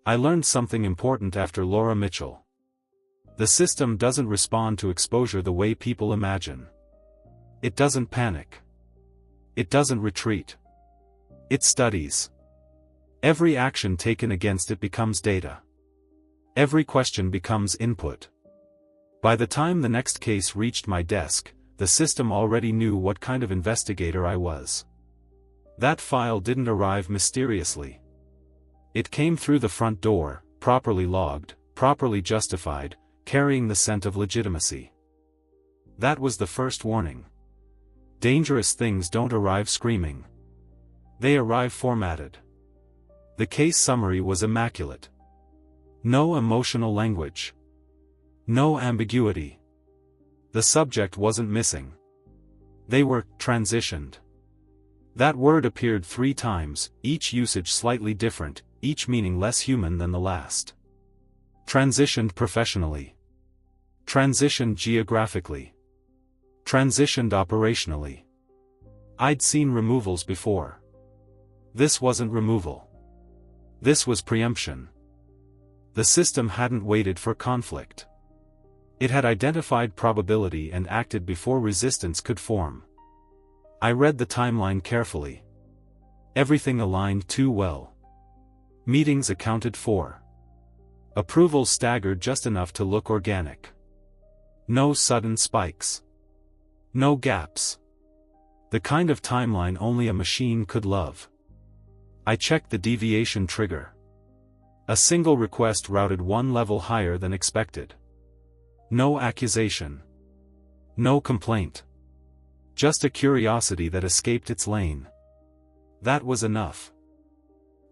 I learned something important after Laura Mitchell. The system doesn't respond to exposure the way people imagine. It doesn't panic. It doesn't retreat. It studies. Every action taken against it becomes data. Every question becomes input. By the time the next case reached my desk, the system already knew what kind of investigator I was. That file didn't arrive mysteriously. It came through the front door, properly logged, properly justified, carrying the scent of legitimacy. That was the first warning. Dangerous things don't arrive screaming. They arrive formatted. The case summary was immaculate. No emotional language. No ambiguity. The subject wasn't missing. They were transitioned. That word appeared 3 times, each usage slightly different, each meaning less human than the last. Transitioned professionally. Transitioned geographically. Transitioned operationally. I'd seen removals before. This wasn't removal. This was preemption. The system hadn't waited for conflict. It had identified probability and acted before resistance could form. I read the timeline carefully. Everything aligned too well. Meetings accounted for. Approvals staggered just enough to look organic. No sudden spikes. No gaps. The kind of timeline only a machine could love. I checked the deviation trigger. A single request routed 1 level higher than expected. No accusation. No complaint. Just a curiosity that escaped its lane. That was enough.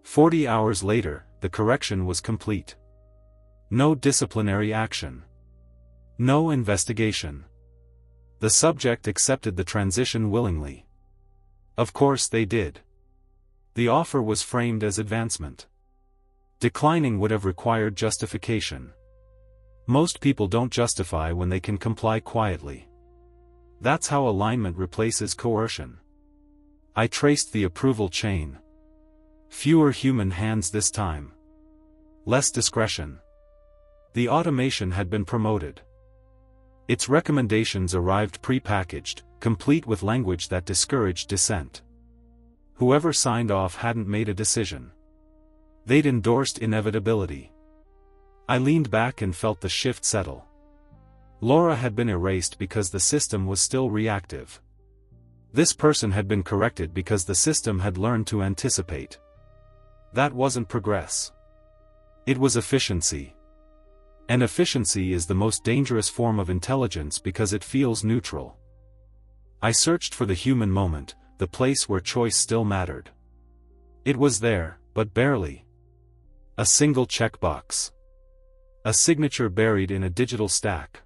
40 hours later, the correction was complete. No disciplinary action. No investigation. The subject accepted the transition willingly. Of course they did. The offer was framed as advancement. Declining would have required justification. Most people don't justify when they can comply quietly. That's how alignment replaces coercion. I traced the approval chain. Fewer human hands this time. Less discretion. The automation had been promoted. Its recommendations arrived pre-packaged, complete with language that discouraged dissent. Whoever signed off hadn't made a decision. They'd endorsed inevitability. I leaned back and felt the shift settle. Laura had been erased because the system was still reactive. This person had been corrected because the system had learned to anticipate. That wasn't progress. It was efficiency. And efficiency is the most dangerous form of intelligence because it feels neutral. I searched for the human moment, the place where choice still mattered. It was there, but barely. A single checkbox. A signature buried in a digital stack.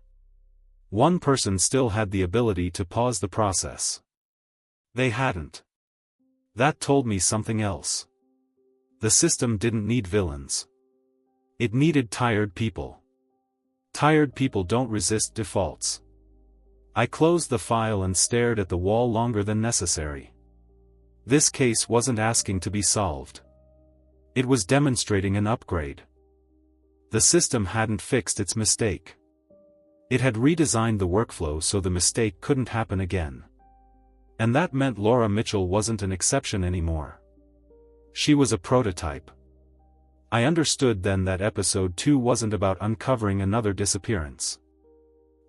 One person still had the ability to pause the process. They hadn't. That told me something else. The system didn't need villains. It needed tired people. Tired people don't resist defaults. I closed the file and stared at the wall longer than necessary. This case wasn't asking to be solved. It was demonstrating an upgrade. The system hadn't fixed its mistake. It had redesigned the workflow so the mistake couldn't happen again. And that meant Laura Mitchell wasn't an exception anymore. She was a prototype. I understood then that episode 2 wasn't about uncovering another disappearance.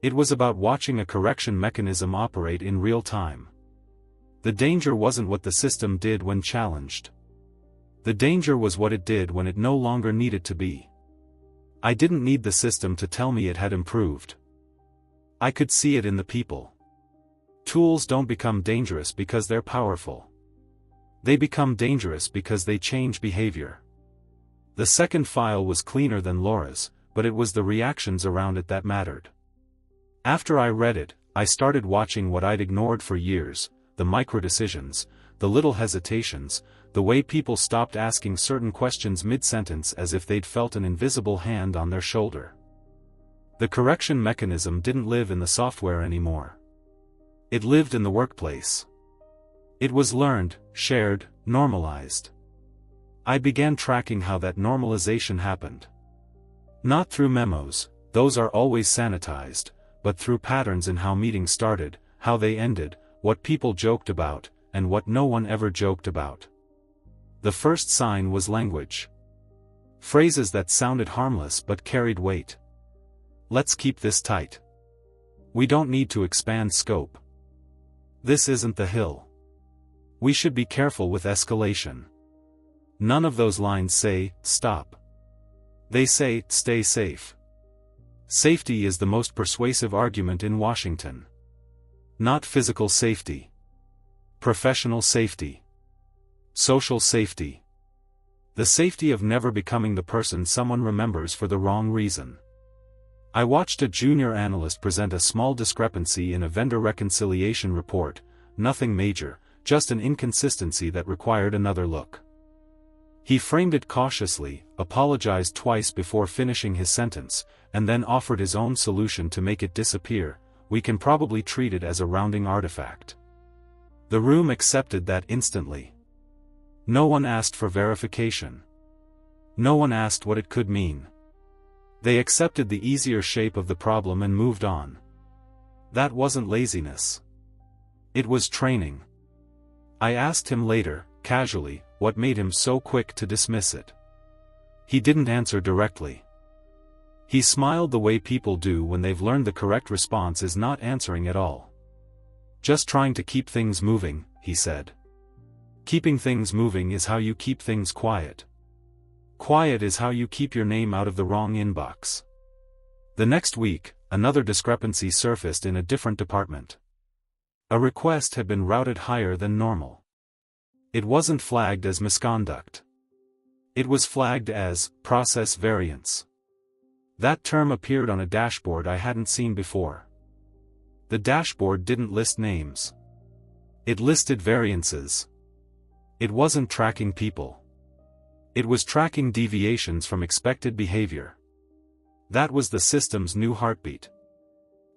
It was about watching a correction mechanism operate in real time. The danger wasn't what the system did when challenged. The danger was what it did when it no longer needed to be. I didn't need the system to tell me it had improved. I could see it in the people. Tools don't become dangerous because they're powerful. They become dangerous because they change behavior. The second file was cleaner than Laura's, but it was the reactions around it that mattered. After I read it, I started watching what I'd ignored for years, the micro-decisions, the little hesitations, the way people stopped asking certain questions mid-sentence as if they'd felt an invisible hand on their shoulder. The correction mechanism didn't live in the software anymore. It lived in the workplace. It was learned, shared, normalized. I began tracking how that normalization happened. Not through memos, those are always sanitized, but through patterns in how meetings started, how they ended, what people joked about, and what no one ever joked about. The first sign was language. Phrases that sounded harmless but carried weight. Let's keep this tight. We don't need to expand scope. This isn't the hill. We should be careful with escalation. None of those lines say, stop. They say, stay safe. Safety is the most persuasive argument in Washington. Not physical safety. Professional safety. Social safety. The safety of never becoming the person someone remembers for the wrong reason. I watched a junior analyst present a small discrepancy in a vendor reconciliation report, nothing major, just an inconsistency that required another look. He framed it cautiously, apologized twice before finishing his sentence, and then offered his own solution to make it disappear. We can probably treat it as a rounding artifact. The room accepted that instantly. No one asked for verification. No one asked what it could mean. They accepted the easier shape of the problem and moved on. That wasn't laziness. It was training. I asked him later, casually, what made him so quick to dismiss it. He didn't answer directly. He smiled the way people do when they've learned the correct response is not answering at all. Just trying to keep things moving, he said. Keeping things moving is how you keep things quiet. Quiet is how you keep your name out of the wrong inbox. The next week, another discrepancy surfaced in a different department. A request had been routed higher than normal. It wasn't flagged as misconduct. It was flagged as process variance. That term appeared on a dashboard I hadn't seen before. The dashboard didn't list names. It listed variances. It wasn't tracking people. It was tracking deviations from expected behavior. That was the system's new heartbeat.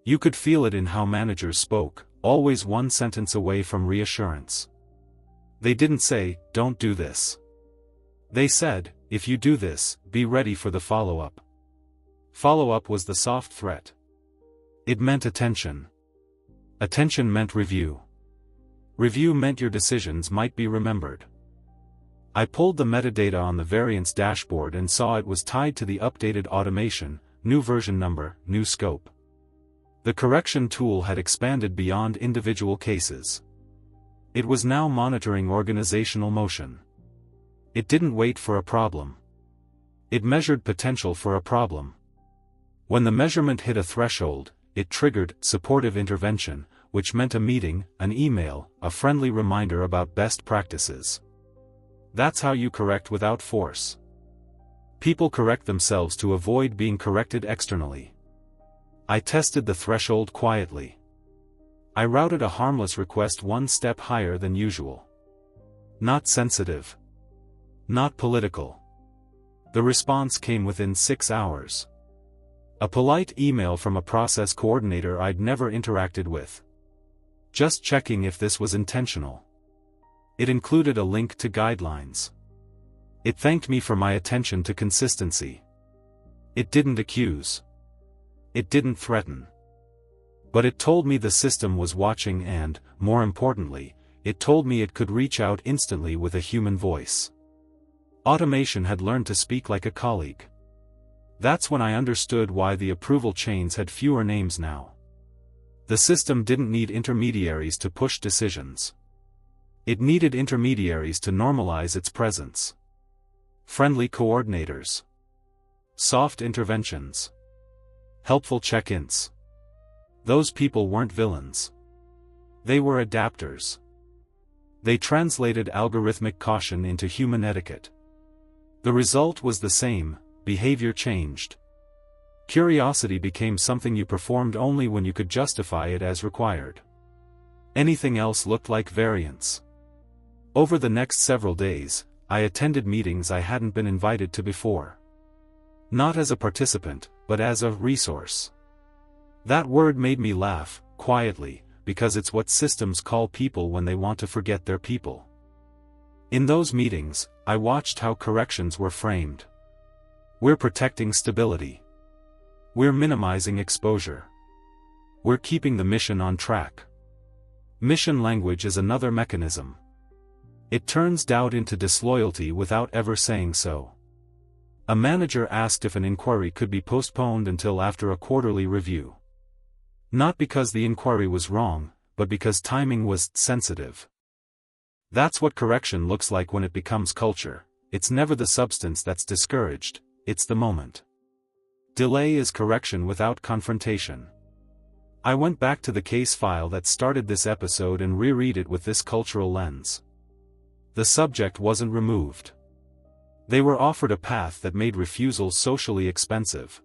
You could feel it in how managers spoke, always one sentence away from reassurance. They didn't say, don't do this. They said, if you do this, be ready for the follow-up. Follow-up was the soft threat. It meant attention. Attention meant review. Review meant your decisions might be remembered. I pulled the metadata on the variance dashboard and saw it was tied to the updated automation, new version number, new scope. The correction tool had expanded beyond individual cases. It was now monitoring organizational motion. It didn't wait for a problem. It measured potential for a problem. When the measurement hit a threshold, it triggered supportive intervention, which meant a meeting, an email, a friendly reminder about best practices. That's how you correct without force. People correct themselves to avoid being corrected externally. I tested the threshold quietly. I routed a harmless request one step higher than usual. Not sensitive. Not political. The response came within 6 hours. A polite email from a process coordinator I'd never interacted with. Just checking if this was intentional. It included a link to guidelines. It thanked me for my attention to consistency. It didn't accuse. It didn't threaten. But it told me the system was watching and, more importantly, it told me it could reach out instantly with a human voice. Automation had learned to speak like a colleague. That's when I understood why the approval chains had fewer names now. The system didn't need intermediaries to push decisions. It needed intermediaries to normalize its presence. Friendly coordinators. Soft interventions. Helpful check-ins. Those people weren't villains. They were adapters. They translated algorithmic caution into human etiquette. The result was the same, behavior changed. Curiosity became something you performed only when you could justify it as required. Anything else looked like variance. Over the next several days, I attended meetings I hadn't been invited to before. Not as a participant, but as a resource. That word made me laugh, quietly, because it's what systems call people when they want to forget their people. In those meetings, I watched how corrections were framed. We're protecting stability. We're minimizing exposure. We're keeping the mission on track. Mission language is another mechanism. It turns doubt into disloyalty without ever saying so. A manager asked if an inquiry could be postponed until after a quarterly review. Not because the inquiry was wrong, but because timing was sensitive. That's what correction looks like when it becomes culture. It's never the substance that's discouraged, it's the moment. Delay is correction without confrontation. I went back to the case file that started this episode and reread it with this cultural lens. The subject wasn't removed. They were offered a path that made refusal socially expensive.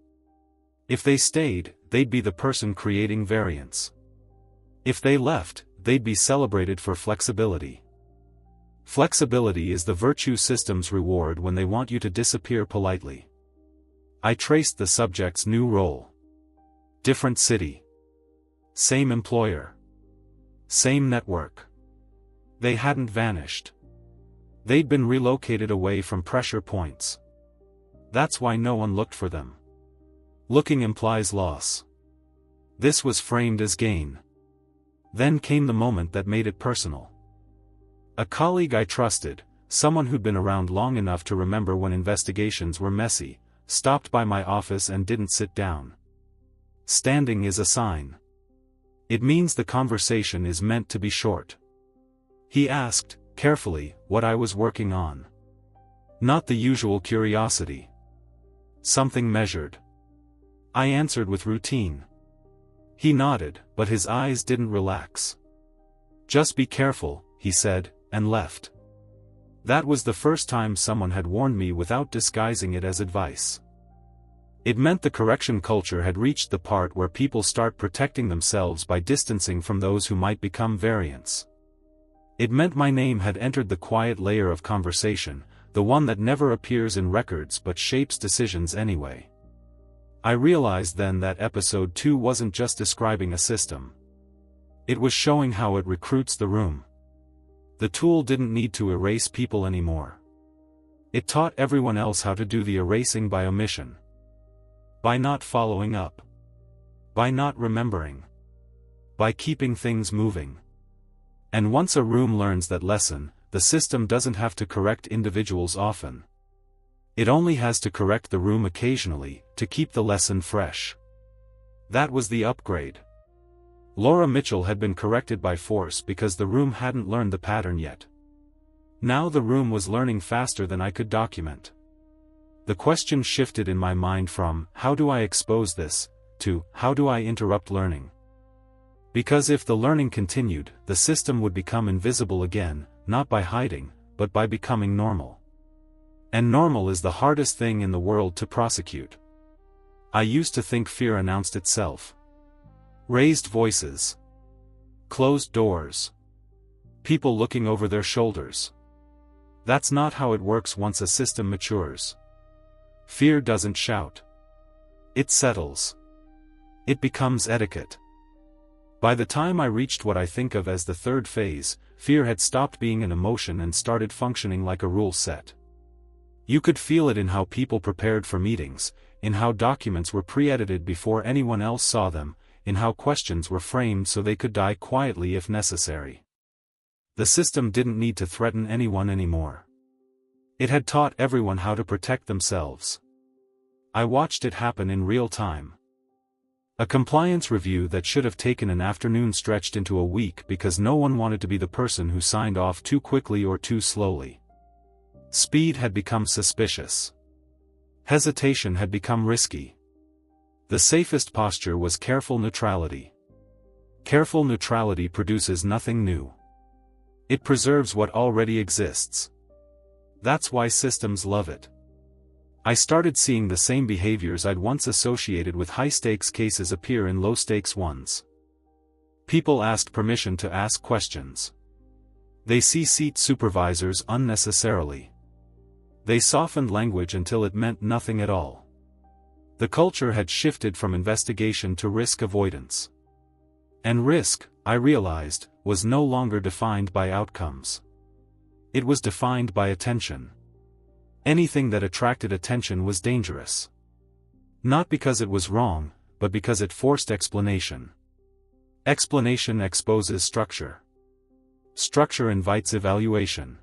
If they stayed, they'd be the person creating variance. If they left, they'd be celebrated for flexibility. Flexibility is the virtue system's reward when they want you to disappear politely. I traced the subject's new role. Different city. Same employer. Same network. They hadn't vanished. They'd been relocated away from pressure points. That's why no one looked for them. Looking implies loss. This was framed as gain. Then came the moment that made it personal. A colleague I trusted, someone who'd been around long enough to remember when investigations were messy, stopped by my office and didn't sit down. Standing is a sign. It means the conversation is meant to be short. He asked, carefully, what I was working on. Not the usual curiosity. Something measured. I answered with routine. He nodded, but his eyes didn't relax. Just be careful, he said, and left. That was the first time someone had warned me without disguising it as advice. It meant the correction culture had reached the part where people start protecting themselves by distancing from those who might become variants. It meant my name had entered the quiet layer of conversation, the one that never appears in records but shapes decisions anyway. I realized then that episode 2 wasn't just describing a system. It was showing how it recruits the room. The tool didn't need to erase people anymore. It taught everyone else how to do the erasing by omission. By not following up. By not remembering. By keeping things moving. And once a room learns that lesson, the system doesn't have to correct individuals often. It only has to correct the room occasionally, to keep the lesson fresh. That was the upgrade. Laura Mitchell had been corrected by force because the room hadn't learned the pattern yet. Now the room was learning faster than I could document. The question shifted in my mind from, how do I expose this, to, how do I interrupt learning? Because if the learning continued, the system would become invisible again, not by hiding, but by becoming normal. And normal is the hardest thing in the world to prosecute. I used to think fear announced itself. Raised voices. Closed doors. People looking over their shoulders. That's not how it works once a system matures. Fear doesn't shout. It settles. It becomes etiquette. By the time I reached what I think of as the third phase, fear had stopped being an emotion and started functioning like a rule set. You could feel it in how people prepared for meetings, in how documents were pre-edited before anyone else saw them, in how questions were framed so they could die quietly if necessary. The system didn't need to threaten anyone anymore. It had taught everyone how to protect themselves. I watched it happen in real time. A compliance review that should have taken an afternoon stretched into a week because no one wanted to be the person who signed off too quickly or too slowly. Speed had become suspicious. Hesitation had become risky. The safest posture was careful neutrality. Careful neutrality produces nothing new. It preserves what already exists. That's why systems love it. I started seeing the same behaviors I'd once associated with high-stakes cases appear in low-stakes ones. People asked permission to ask questions. They seat supervisors unnecessarily. They softened language until it meant nothing at all. The culture had shifted from investigation to risk avoidance. And risk, I realized, was no longer defined by outcomes. It was defined by attention. Anything that attracted attention was dangerous. Not because it was wrong, but because it forced explanation. Explanation exposes structure. Structure invites evaluation.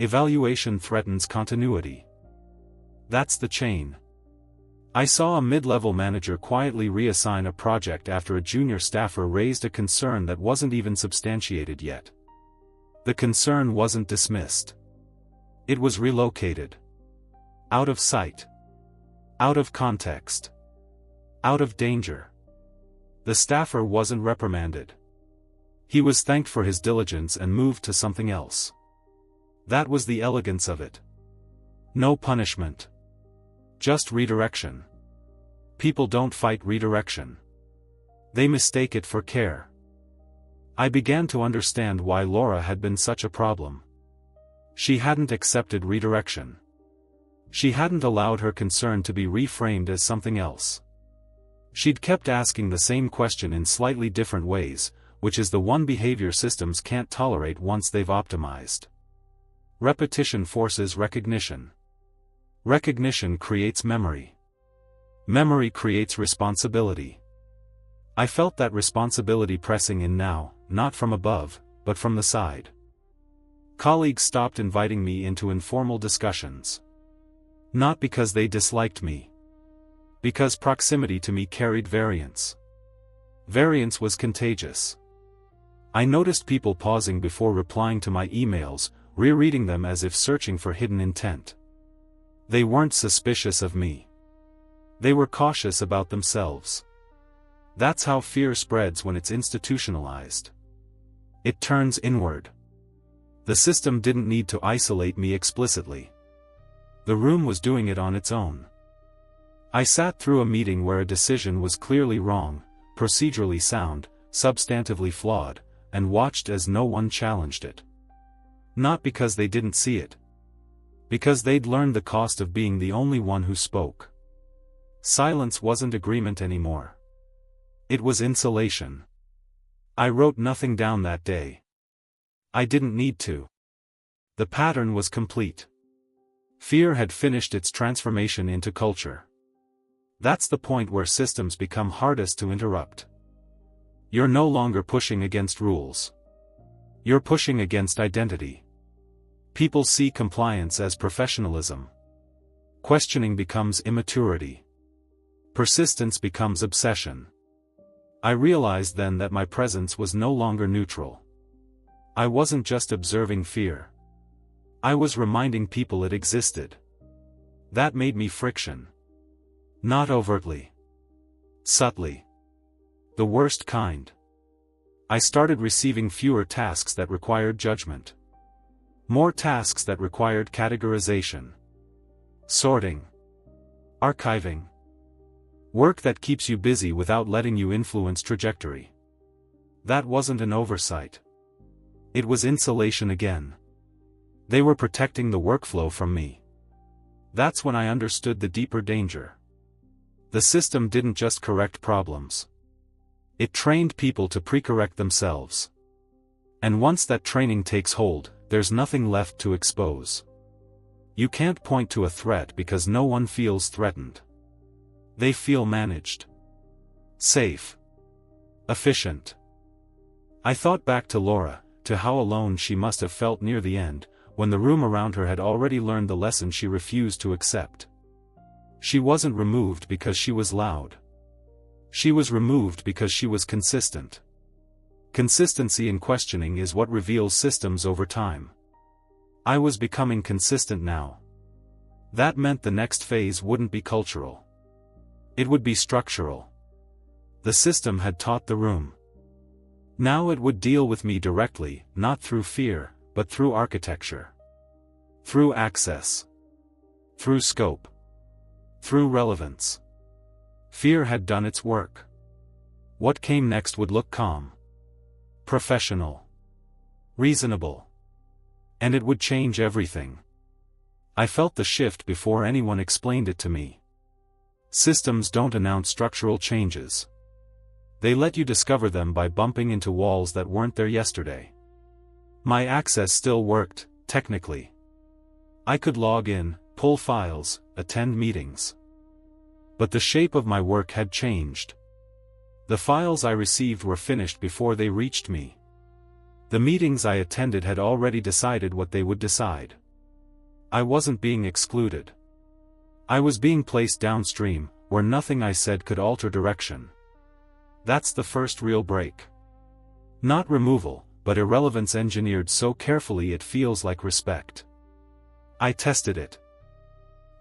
Evaluation threatens continuity. That's the chain. I saw a mid-level manager quietly reassign a project after a junior staffer raised a concern that wasn't even substantiated yet. The concern wasn't dismissed. It was relocated. Out of sight. Out of context. Out of danger. The staffer wasn't reprimanded. He was thanked for his diligence and moved to something else. That was the elegance of it. No punishment. Just redirection. People don't fight redirection. They mistake it for care. I began to understand why Laura had been such a problem. She hadn't accepted redirection. She hadn't allowed her concern to be reframed as something else. She'd kept asking the same question in slightly different ways, which is the one behavior systems can't tolerate once they've optimized. Repetition forces recognition. Recognition creates memory. Memory creates responsibility. I felt that responsibility pressing in now, not from above, but from the side. Colleagues stopped inviting me into informal discussions. Not because they disliked me. Because proximity to me carried variance. Variance was contagious. I noticed people pausing before replying to my emails, rereading them as if searching for hidden intent. They weren't suspicious of me. They were cautious about themselves. That's how fear spreads when it's institutionalized. It turns inward. The system didn't need to isolate me explicitly. The room was doing it on its own. I sat through a meeting where a decision was clearly wrong, procedurally sound, substantively flawed, and watched as no one challenged it. Not because they didn't see it. Because they'd learned the cost of being the only one who spoke. Silence wasn't agreement anymore. It was insulation. I wrote nothing down that day. I didn't need to. The pattern was complete. Fear had finished its transformation into culture. That's the point where systems become hardest to interrupt. You're no longer pushing against rules. You're pushing against identity. People see compliance as professionalism. Questioning becomes immaturity. Persistence becomes obsession. I realized then that my presence was no longer neutral. I wasn't just observing fear. I was reminding people it existed. That made me friction. Not overtly. Subtly. The worst kind. I started receiving fewer tasks that required judgment. More tasks that required categorization. Sorting. Archiving. Work that keeps you busy without letting you influence trajectory. That wasn't an oversight. It was insulation again. They were protecting the workflow from me. That's when I understood the deeper danger. The system didn't just correct problems. It trained people to pre-correct themselves. And once that training takes hold, there's nothing left to expose. You can't point to a threat because no one feels threatened. They feel managed. Safe. Efficient. I thought back to Laura, to how alone she must have felt near the end, when the room around her had already learned the lesson she refused to accept. She wasn't removed because she was loud. She was removed because she was consistent. Consistency in questioning is what reveals systems over time. I was becoming consistent now. That meant the next phase wouldn't be cultural. It would be structural. The system had taught the room. Now it would deal with me directly, not through fear, but through architecture. Through access. Through scope. Through relevance. Fear had done its work. What came next would look calm. Professional. Reasonable. And it would change everything. I felt the shift before anyone explained it to me. Systems don't announce structural changes. They let you discover them by bumping into walls that weren't there yesterday. My access still worked, technically. I could log in, pull files, attend meetings. But the shape of my work had changed. The files I received were finished before they reached me. The meetings I attended had already decided what they would decide. I wasn't being excluded. I was being placed downstream, where nothing I said could alter direction. That's the first real break. Not removal, but irrelevance engineered so carefully it feels like respect. I tested it.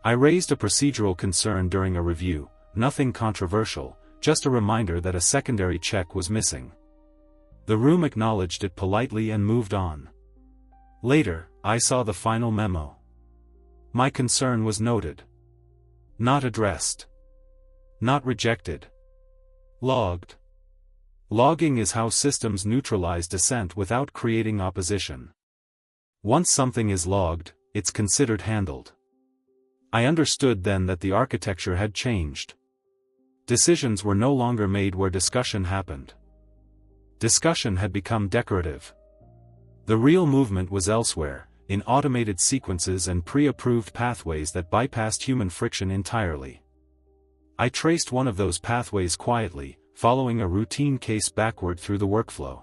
I raised a procedural concern during a review, nothing controversial, just a reminder that a secondary check was missing. The room acknowledged it politely and moved on. Later, I saw the final memo. My concern was noted. Not addressed. Not rejected. Logged. Logging is how systems neutralize dissent without creating opposition. Once something is logged, it's considered handled. I understood then that the architecture had changed. Decisions were no longer made where discussion happened. Discussion had become decorative. The real movement was elsewhere, in automated sequences and pre-approved pathways that bypassed human friction entirely. I traced one of those pathways quietly, following a routine case backward through the workflow.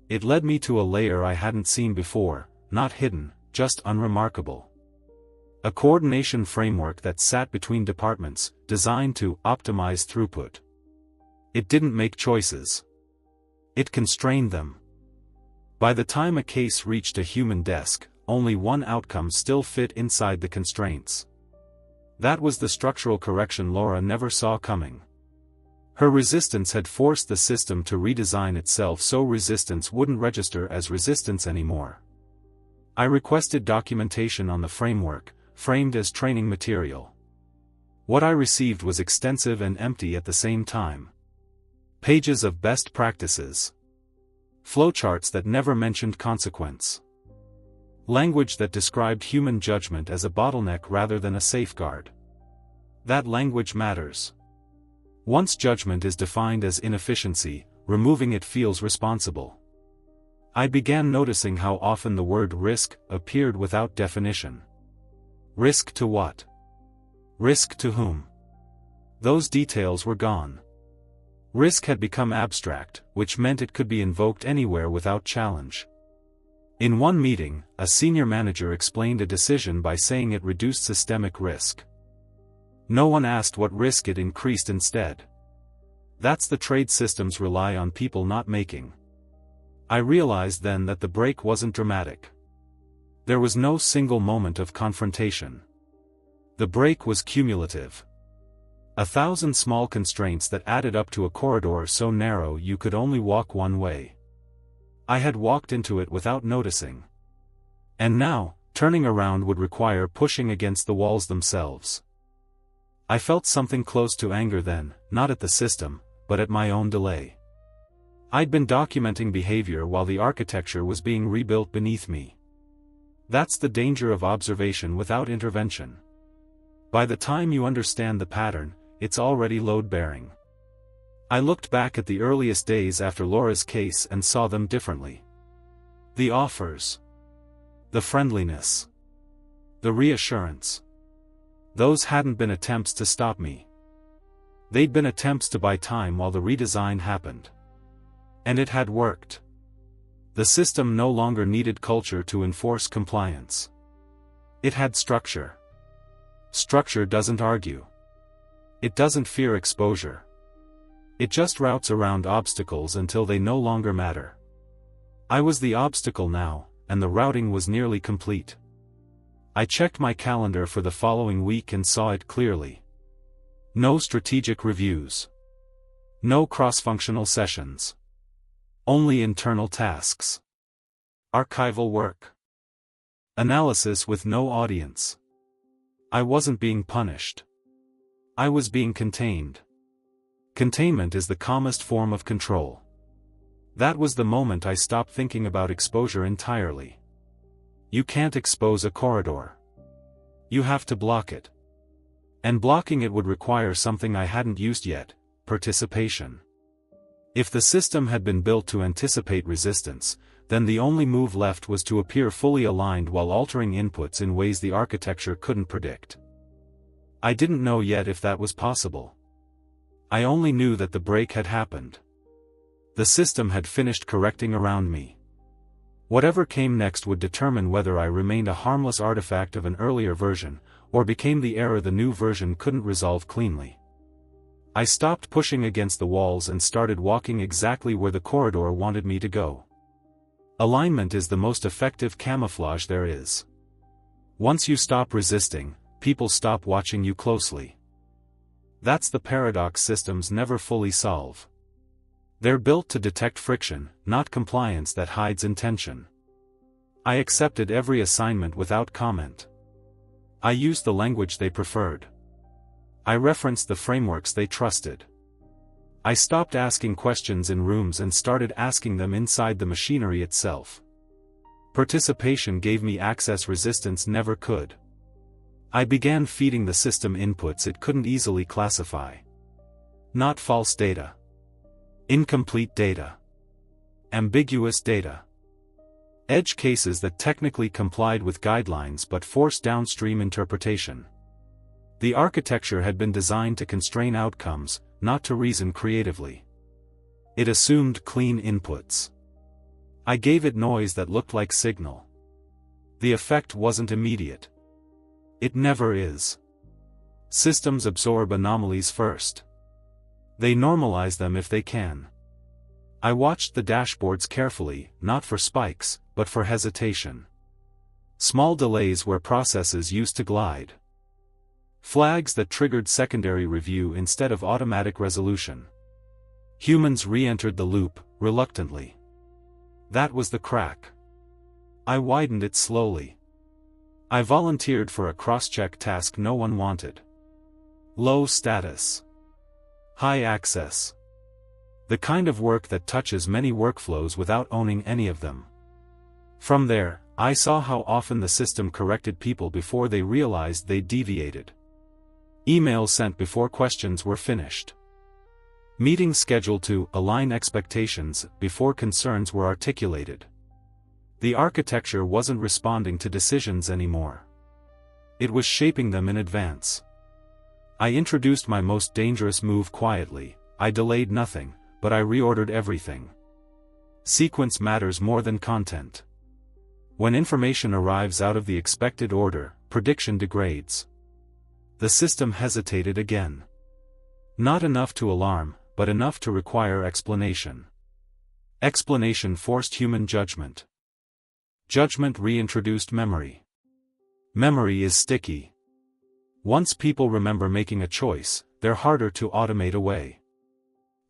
It led me to a layer I hadn't seen before, not hidden, just unremarkable. A coordination framework that sat between departments, designed to optimize throughput. It didn't make choices. It constrained them. By the time a case reached a human desk, only one outcome still fit inside the constraints. That was the structural correction Laura never saw coming. Her resistance had forced the system to redesign itself so resistance wouldn't register as resistance anymore. I requested documentation on the framework, framed as training material. What I received was extensive and empty at the same time. Pages of best practices. Flowcharts that never mentioned consequence. Language that described human judgment as a bottleneck rather than a safeguard. That language matters. Once judgment is defined as inefficiency, removing it feels responsible. I began noticing how often the word risk appeared without definition. Risk to what? Risk to whom? Those details were gone. Risk had become abstract, which meant it could be invoked anywhere without challenge. In one meeting, a senior manager explained a decision by saying it reduced systemic risk. No one asked what risk it increased instead. That's the trade systems rely on people not making. I realized then that the break wasn't dramatic. There was no single moment of confrontation. The break was cumulative. 1,000 small constraints that added up to a corridor so narrow you could only walk one way. I had walked into it without noticing. And now, turning around would require pushing against the walls themselves. I felt something close to anger then, not at the system, but at my own delay. I'd been documenting behavior while the architecture was being rebuilt beneath me. That's the danger of observation without intervention. By the time you understand the pattern, it's already load-bearing. I looked back at the earliest days after Laura's case and saw them differently. The offers. The friendliness. The reassurance. Those hadn't been attempts to stop me. They'd been attempts to buy time while the redesign happened. And it had worked. The system no longer needed culture to enforce compliance. It had structure. Structure doesn't argue. It doesn't fear exposure. It just routes around obstacles until they no longer matter. I was the obstacle now, and the routing was nearly complete. I checked my calendar for the following week and saw it clearly. No strategic reviews. No cross-functional sessions. Only internal tasks. Archival work. Analysis with no audience. I wasn't being punished. I was being contained. Containment is the calmest form of control. That was the moment I stopped thinking about exposure entirely. You can't expose a corridor. You have to block it. And blocking it would require something I hadn't used yet, participation. If the system had been built to anticipate resistance, then the only move left was to appear fully aligned while altering inputs in ways the architecture couldn't predict. I didn't know yet if that was possible. I only knew that the break had happened. The system had finished correcting around me. Whatever came next would determine whether I remained a harmless artifact of an earlier version, or became the error the new version couldn't resolve cleanly. I stopped pushing against the walls and started walking exactly where the corridor wanted me to go. Alignment is the most effective camouflage there is. Once you stop resisting, people stop watching you closely. That's the paradox systems never fully solve. They're built to detect friction, not compliance that hides intention. I accepted every assignment without comment. I used the language they preferred. I referenced the frameworks they trusted. I stopped asking questions in rooms and started asking them inside the machinery itself. Participation gave me access resistance never could. I began feeding the system inputs it couldn't easily classify. Not false data. Incomplete data. Ambiguous data. Edge cases that technically complied with guidelines but forced downstream interpretation. The architecture had been designed to constrain outcomes, not to reason creatively. It assumed clean inputs. I gave it noise that looked like signal. The effect wasn't immediate. It never is. Systems absorb anomalies first. They normalize them if they can. I watched the dashboards carefully, not for spikes, but for hesitation. Small delays where processes used to glide. Flags that triggered secondary review instead of automatic resolution. Humans re-entered the loop, reluctantly. That was the crack. I widened it slowly. I volunteered for a cross-check task no one wanted. Low status. High access. The kind of work that touches many workflows without owning any of them. From there, I saw how often the system corrected people before they realized they deviated. Emails sent before questions were finished. Meetings scheduled to align expectations before concerns were articulated. The architecture wasn't responding to decisions anymore. It was shaping them in advance. I introduced my most dangerous move quietly. I delayed nothing, but I reordered everything. Sequence matters more than content. When information arrives out of the expected order, prediction degrades. The system hesitated again. Not enough to alarm, but enough to require explanation. Explanation forced human judgment. Judgment reintroduced memory. Memory is sticky. Once people remember making a choice, they're harder to automate away.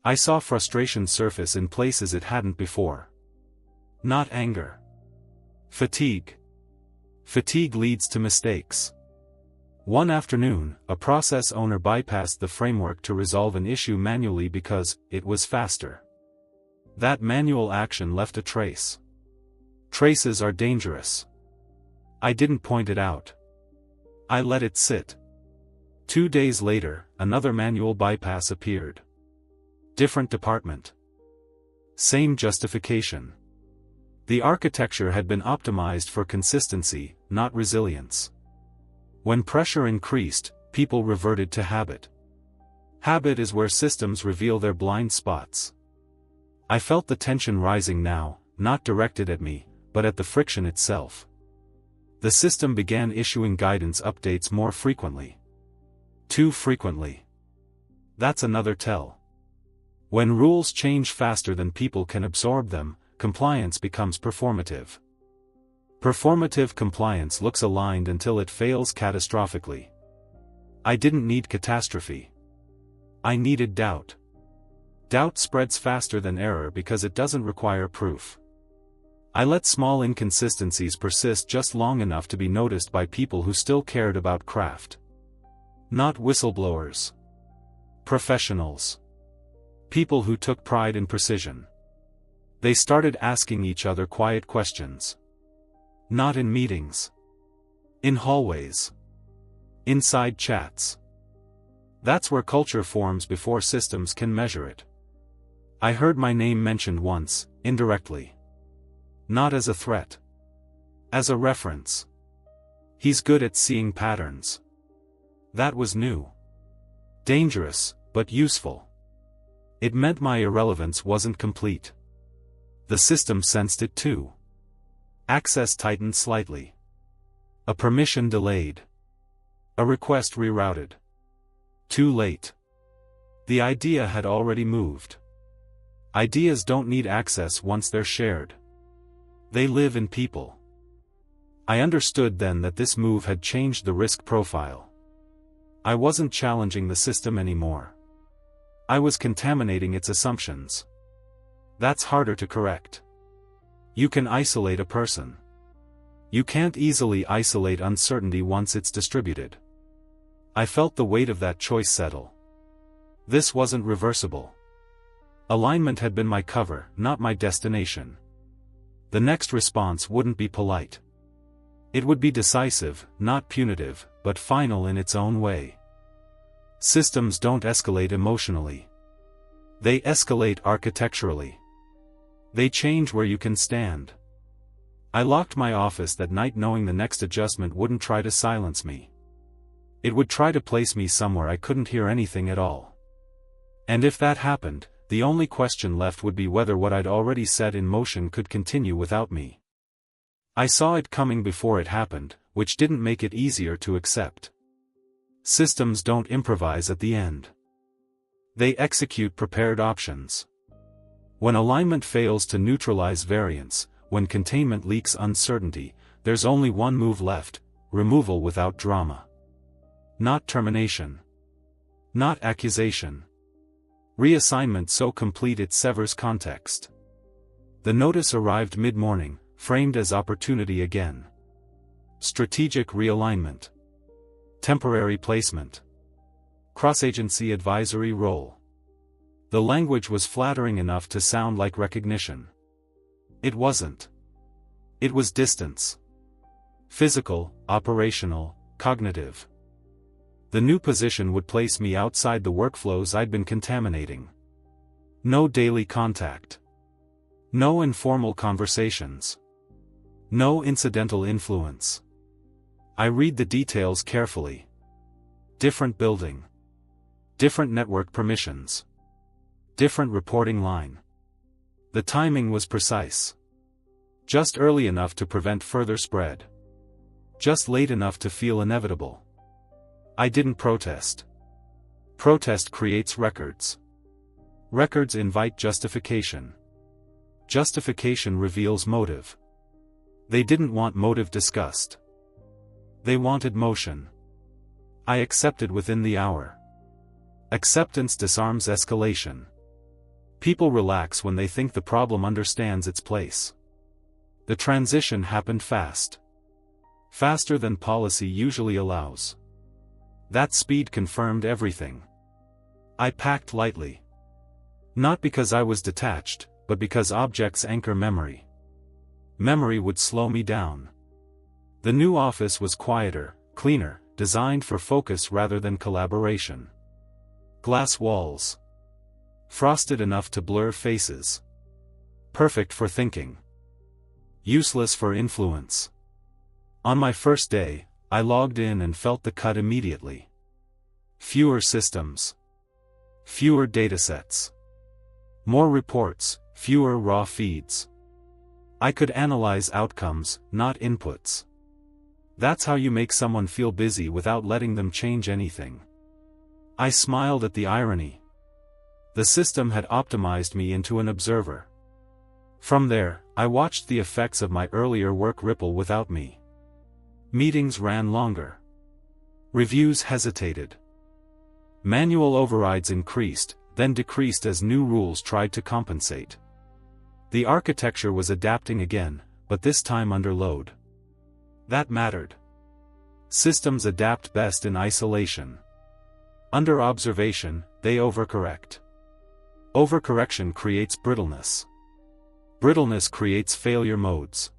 I saw frustration surface in places it hadn't before. Not anger. Fatigue. Fatigue leads to mistakes. One afternoon, a process owner bypassed the framework to resolve an issue manually because it was faster. That manual action left a trace. Traces are dangerous. I didn't point it out. I let it sit. 2 days later, another manual bypass appeared. Different department. Same justification. The architecture had been optimized for consistency, not resilience. When pressure increased, people reverted to habit. Habit is where systems reveal their blind spots. I felt the tension rising now, not directed at me, but at the friction itself. The system began issuing guidance updates more frequently. Too frequently. That's another tell. When rules change faster than people can absorb them, compliance becomes performative. Performative compliance looks aligned until it fails catastrophically. I didn't need catastrophe. I needed doubt. Doubt spreads faster than error because it doesn't require proof. I let small inconsistencies persist just long enough to be noticed by people who still cared about craft. Not whistleblowers. Professionals. People who took pride in precision. They started asking each other quiet questions. Not in meetings. In hallways. Inside chats. That's where culture forms before systems can measure it. I heard my name mentioned once, indirectly. Not as a threat. As a reference. He's good at seeing patterns. That was new. Dangerous, but useful. It meant my irrelevance wasn't complete. The system sensed it too. Access tightened slightly. A permission delayed. A request rerouted. Too late. The idea had already moved. Ideas don't need access once they're shared. They live in people. I understood then that this move had changed the risk profile. I wasn't challenging the system anymore. I was contaminating its assumptions. That's harder to correct. You can isolate a person. You can't easily isolate uncertainty once it's distributed. I felt the weight of that choice settle. This wasn't reversible. Alignment had been my cover, not my destination. The next response wouldn't be polite. It would be decisive, not punitive, but final in its own way. Systems don't escalate emotionally. They escalate architecturally. They change where you can stand. I locked my office that night knowing the next adjustment wouldn't try to silence me. It would try to place me somewhere I couldn't hear anything at all. And if that happened, the only question left would be whether what I'd already set in motion could continue without me. I saw it coming before it happened, which didn't make it easier to accept. Systems don't improvise at the end. They execute prepared options. When alignment fails to neutralize variance, when containment leaks uncertainty, there's only one move left: removal without drama. Not termination. Not accusation. Reassignment so complete it severs context. The notice arrived mid-morning, framed as opportunity again. Strategic realignment. Temporary placement. Cross-agency advisory role. The language was flattering enough to sound like recognition. It wasn't. It was distance. Physical, operational, cognitive. The new position would place me outside the workflows I'd been contaminating. No daily contact. No informal conversations. No incidental influence. I read the details carefully. Different building. Different network permissions. Different reporting line. The timing was precise. Just early enough to prevent further spread. Just late enough to feel inevitable. I didn't protest. Protest creates records. Records invite justification. Justification reveals motive. They didn't want motive discussed. They wanted motion. I accepted within the hour. Acceptance disarms escalation. People relax when they think the problem understands its place. The transition happened fast. Faster than policy usually allows. That speed confirmed everything. I packed lightly. Not because I was detached, but because objects anchor memory. Memory would slow me down. The new office was quieter, cleaner, designed for focus rather than collaboration. Glass walls. Frosted enough to blur faces. Perfect for thinking. Useless for influence. On my first day, I logged in and felt the cut immediately. Fewer systems. Fewer datasets. More reports, fewer raw feeds. I could analyze outcomes, not inputs. That's how you make someone feel busy without letting them change anything. I smiled at the irony. The system had optimized me into an observer. From there, I watched the effects of my earlier work ripple without me. Meetings ran longer. Reviews hesitated. Manual overrides increased, then decreased as new rules tried to compensate. The architecture was adapting again, but this time under load. That mattered. Systems adapt best in isolation. Under observation, they overcorrect. Overcorrection creates brittleness. Brittleness creates failure modes.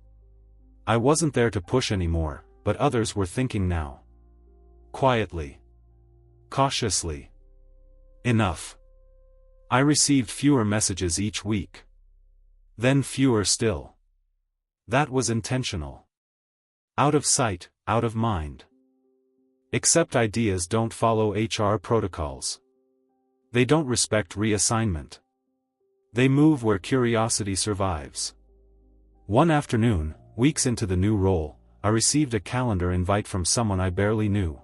I wasn't there to push anymore, but others were thinking now. Quietly. Cautiously. Enough. I received fewer messages each week. Then fewer still. That was intentional. Out of sight, out of mind. Except ideas don't follow HR protocols. They don't respect reassignment. They move where curiosity survives. One afternoon, weeks into the new role, I received a calendar invite from someone I barely knew.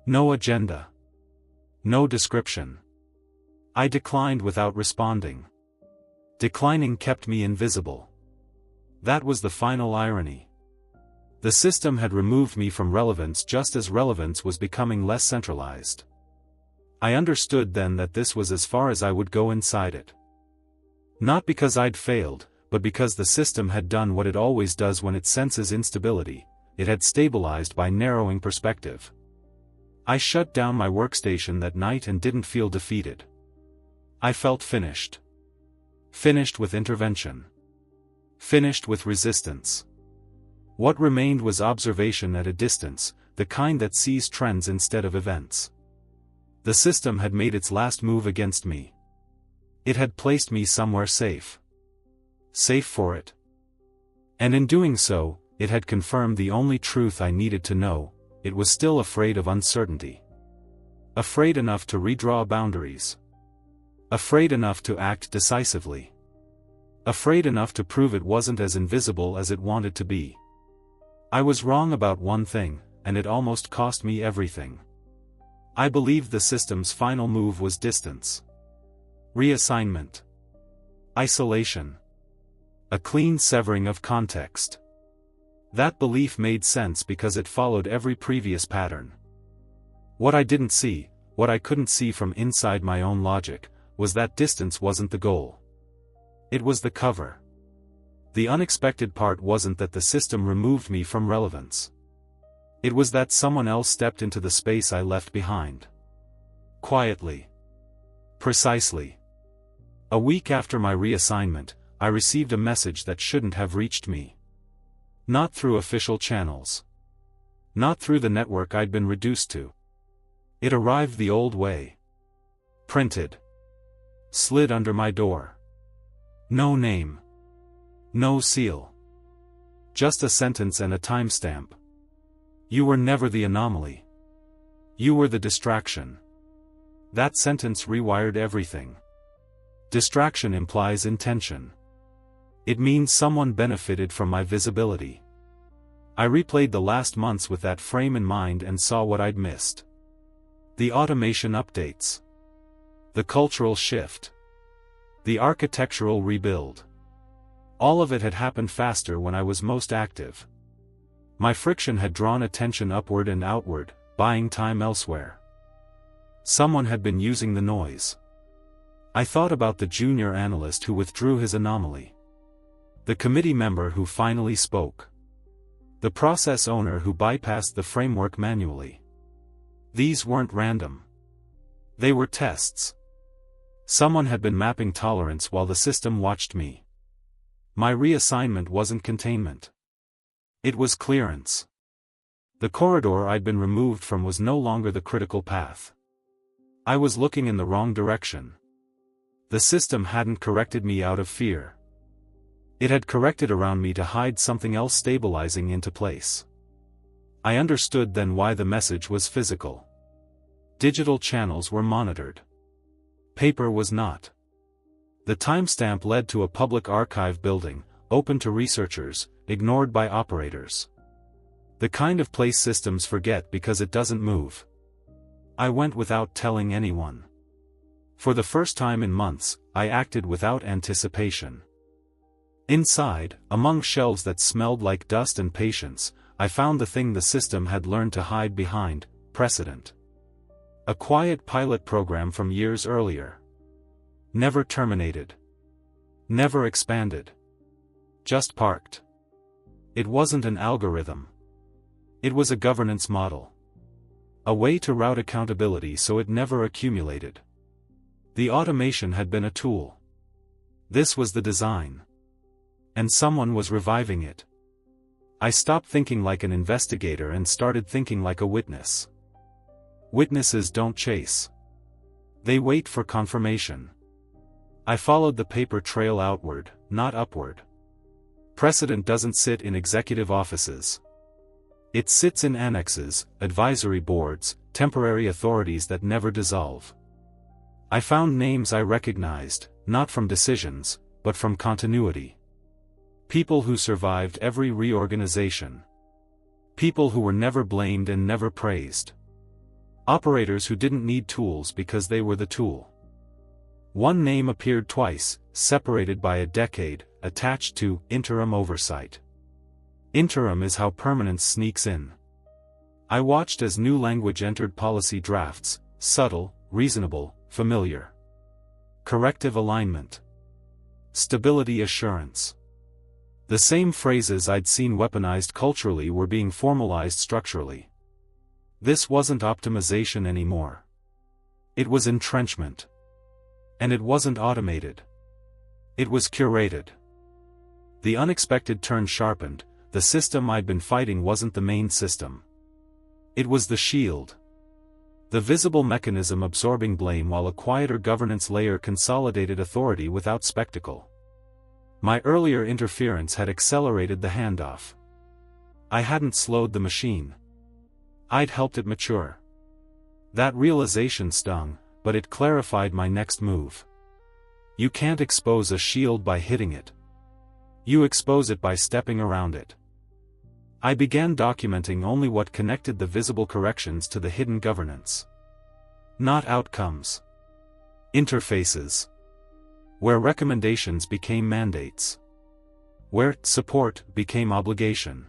No agenda. No description. I declined without responding. Declining kept me invisible. That was the final irony. The system had removed me from relevance just as relevance was becoming less centralized. I understood then that this was as far as I would go inside it. Not because I'd failed, but because the system had done what it always does when it senses instability. It had stabilized by narrowing perspective. I shut down my workstation that night and didn't feel defeated. I felt finished. Finished with intervention. Finished with resistance. What remained was observation at a distance, the kind that sees trends instead of events. The system had made its last move against me. It had placed me somewhere safe. Safe for it. And in doing so, it had confirmed the only truth I needed to know: it was still afraid of uncertainty. Afraid enough to redraw boundaries. Afraid enough to act decisively. Afraid enough to prove it wasn't as invisible as it wanted to be. I was wrong about one thing, and it almost cost me everything. I believed the system's final move was distance. Reassignment. Isolation. A clean severing of context. That belief made sense because it followed every previous pattern. What I didn't see, what I couldn't see from inside my own logic, was that distance wasn't the goal. It was the cover. The unexpected part wasn't that the system removed me from relevance. It was that someone else stepped into the space I left behind. Quietly. Precisely. A week after my reassignment, I received a message that shouldn't have reached me. Not through official channels. Not through the network I'd been reduced to. It arrived the old way. Printed. Slid under my door. No name. No seal. Just a sentence and a timestamp. You were never the anomaly. You were the distraction. That sentence rewired everything. Distraction implies intention. It means someone benefited from my visibility. I replayed the last months with that frame in mind and saw what I'd missed. The automation updates. The cultural shift. The architectural rebuild. All of it had happened faster when I was most active. My friction had drawn attention upward and outward, buying time elsewhere. Someone had been using the noise. I thought about the junior analyst who withdrew his anomaly. The committee member who finally spoke. The process owner who bypassed the framework manually. These weren't random. They were tests. Someone had been mapping tolerance while the system watched me. My reassignment wasn't containment. It was clearance. The corridor I'd been removed from was no longer the critical path. I was looking in the wrong direction. The system hadn't corrected me out of fear. It had corrected around me to hide something else stabilizing into place. I understood then why the message was physical. Digital channels were monitored. Paper was not. The timestamp led to a public archive building, open to researchers, ignored by operators. The kind of place systems forget because it doesn't move. I went without telling anyone. For the first time in months, I acted without anticipation. Inside, among shelves that smelled like dust and patience, I found the thing the system had learned to hide behind: precedent. A quiet pilot program from years earlier. Never terminated. Never expanded. Just parked. It wasn't an algorithm. It was a governance model. A way to route accountability so it never accumulated. The automation had been a tool. This was the design. And someone was reviving it. I stopped thinking like an investigator and started thinking like a witness. Witnesses don't chase. They wait for confirmation. I followed the paper trail outward, not upward. Precedent doesn't sit in executive offices. It sits in annexes, advisory boards, temporary authorities that never dissolve. I found names I recognized, not from decisions, but from continuity. People who survived every reorganization. People who were never blamed and never praised. Operators who didn't need tools because they were the tool. One name appeared twice, separated by a decade, attached to interim oversight. Interim is how permanence sneaks in. I watched as new language entered policy drafts, subtle, reasonable, familiar. Corrective alignment. Stability assurance. The same phrases I'd seen weaponized culturally were being formalized structurally. This wasn't optimization anymore. It was entrenchment. And it wasn't automated. It was curated. The unexpected turn sharpened. The system I'd been fighting wasn't the main system. It was the shield. The visible mechanism absorbing blame while a quieter governance layer consolidated authority without spectacle. My earlier interference had accelerated the handoff. I hadn't slowed the machine. I'd helped it mature. That realization stung, but it clarified my next move. You can't expose a shield by hitting it. You expose it by stepping around it. I began documenting only what connected the visible corrections to the hidden governance. Not outcomes. Interfaces. Where recommendations became mandates. Where support became obligation.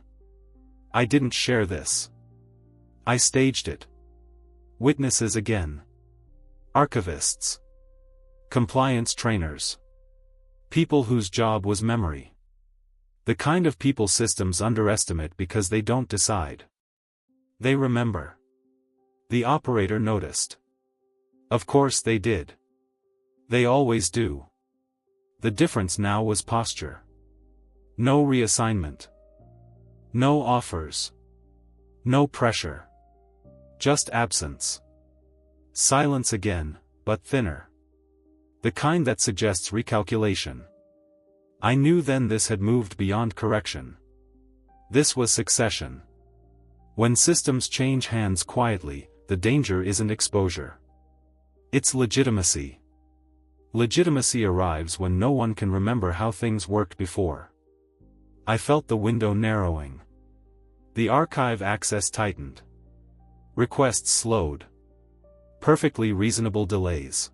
I didn't share this. I staged it. Witnesses again. Archivists. Compliance trainers. People whose job was memory. The kind of people systems underestimate because they don't decide. They remember. The operator noticed. Of course they did. They always do. The difference now was posture. No reassignment. No offers. No pressure. Just absence. Silence again, but thinner. The kind that suggests recalculation. I knew then this had moved beyond correction. This was succession. When systems change hands quietly, the danger isn't exposure. It's legitimacy. Legitimacy arrives when no one can remember how things worked before. I felt the window narrowing. The archive access tightened. Requests slowed. Perfectly reasonable delays.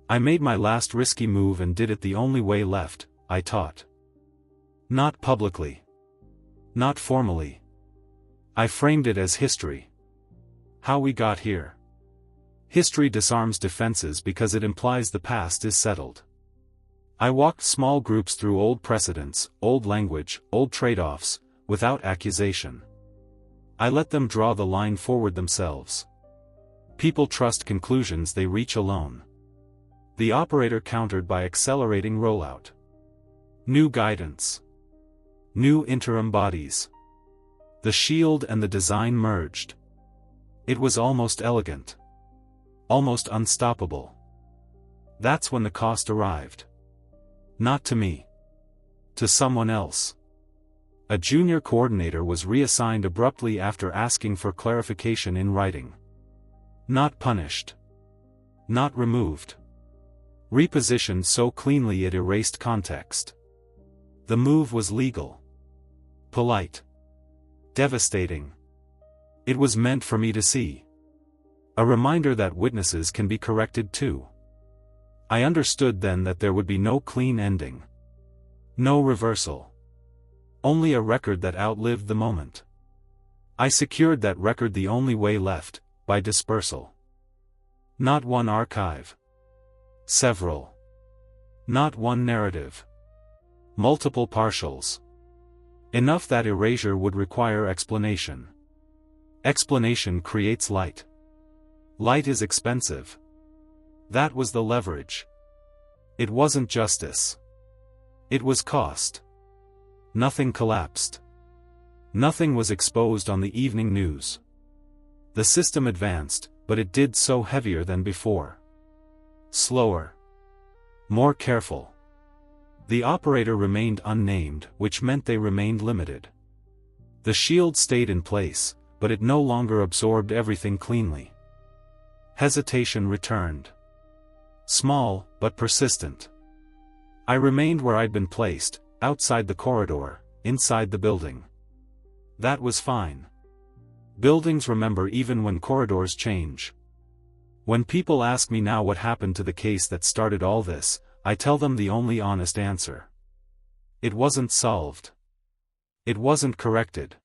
I made my last risky move and did it the only way left, I taught. Not publicly. Not formally. I framed it as history. How we got here. History disarms defenses because it implies the past is settled. I walked small groups through old precedents, old language, old trade-offs, without accusation. I let them draw the line forward themselves. People trust conclusions they reach alone. The operator countered by accelerating rollout. New guidance. New interim bodies. The shield and the design merged. It was almost elegant. Almost unstoppable. That's when the cost arrived. Not to me. To someone else. A junior coordinator was reassigned abruptly after asking for clarification in writing. Not punished. Not removed. Repositioned so cleanly it erased context. The move was legal. Polite. Devastating. It was meant for me to see. A reminder that witnesses can be corrected too. I understood then that there would be no clean ending. No reversal. Only a record that outlived the moment. I secured that record the only way left, by dispersal. Not one archive. Several. Not one narrative. Multiple partials. Enough that erasure would require explanation. Explanation creates light. Light is expensive. That was the leverage. It wasn't justice. It was cost. Nothing collapsed. Nothing was exposed on the evening news. The system advanced, but it did so heavier than before. Slower. More careful. The operator remained unnamed, which meant they remained limited. The shield stayed in place, but it no longer absorbed everything cleanly. Hesitation returned. Small, but persistent. I remained where I'd been placed, outside the corridor, inside the building. That was fine. Buildings remember even when corridors change. When people ask me now what happened to the case that started all this, I tell them the only honest answer. It wasn't solved. It wasn't corrected.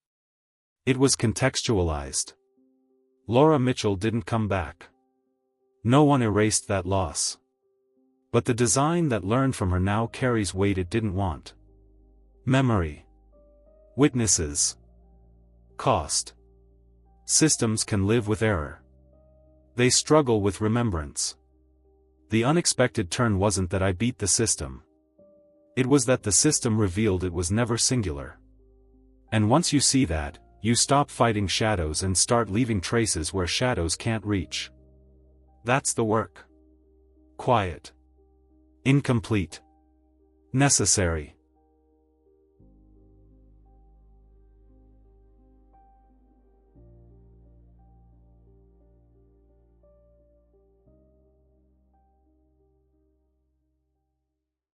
It was contextualized. Laura Mitchell didn't come back. No one erased that loss. But the design that learned from her now carries weight it didn't want. Memory. Witnesses. Cost. Systems can live with error. They struggle with remembrance. The unexpected turn wasn't that I beat the system. It was that the system revealed it was never singular. And once you see that, you stop fighting shadows and start leaving traces where shadows can't reach. That's the work. Quiet. Incomplete. Necessary.